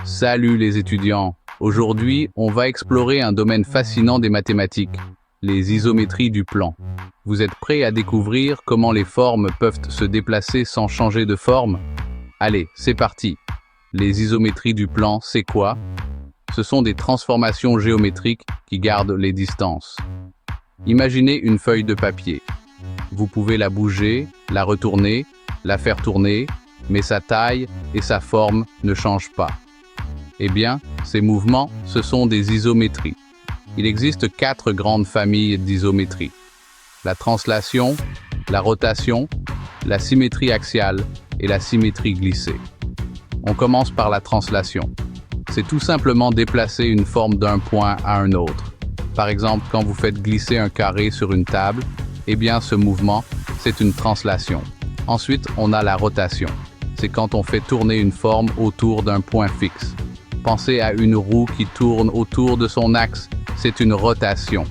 Salut les étudiants! Aujourd'hui, on va explorer un domaine fascinant des mathématiques, les isométries du plan. Vous êtes prêts à découvrir comment les formes peuvent se déplacer sans changer de forme? Allez, c'est parti! Les isométries du plan, c'est quoi? Ce sont des transformations géométriques qui gardent les distances. Imaginez une feuille de papier. Vous pouvez la bouger, la retourner, la faire tourner, mais sa taille et sa forme ne changent pas. Eh bien, ces mouvements, ce sont des isométries. Il existe 4 grandes familles d'isométries. La translation, la rotation, la symétrie axiale et la symétrie glissée. On commence par la translation. C'est tout simplement déplacer une forme d'un point à un autre. Par exemple, quand vous faites glisser un carré sur une table, eh bien ce mouvement, c'est une translation. Ensuite, on a la rotation. C'est quand on fait tourner une forme autour d'un point fixe. Pensez à une roue qui tourne autour de son axe, c'est une rotation.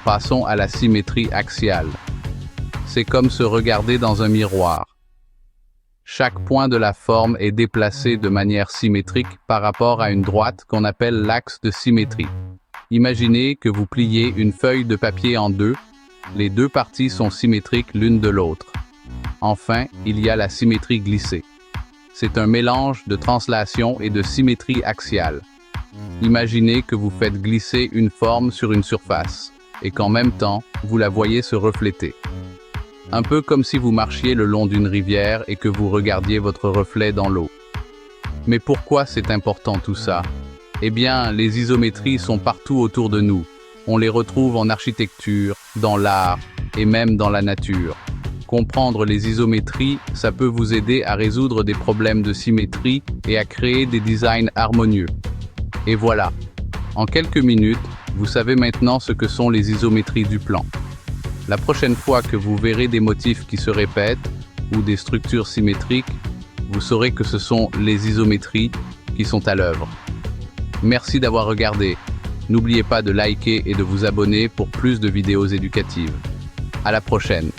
Passons à la symétrie axiale. C'est comme se regarder dans un miroir. Chaque point de la forme est déplacé de manière symétrique par rapport à une droite qu'on appelle l'axe de symétrie. Imaginez que vous pliez une feuille de papier en deux. Les deux parties sont symétriques l'une de l'autre. Enfin, il y a la symétrie glissée. C'est un mélange de translation et de symétrie axiale. Imaginez que vous faites glisser une forme sur une surface et qu'en même temps, vous la voyez se refléter. Un peu comme si vous marchiez le long d'une rivière et que vous regardiez votre reflet dans l'eau. Mais pourquoi c'est important tout ça? Eh bien, les isométries sont partout autour de nous. On les retrouve en architecture, dans l'art et même dans la nature. Comprendre les isométries, ça peut vous aider à résoudre des problèmes de symétrie et à créer des designs harmonieux. Et voilà, en quelques minutes, vous savez maintenant ce que sont les isométries du plan. La prochaine fois que vous verrez des motifs qui se répètent ou des structures symétriques, vous saurez que ce sont les isométries qui sont à l'œuvre. Merci d'avoir regardé. N'oubliez pas de liker et de vous abonner pour plus de vidéos éducatives. À la prochaine.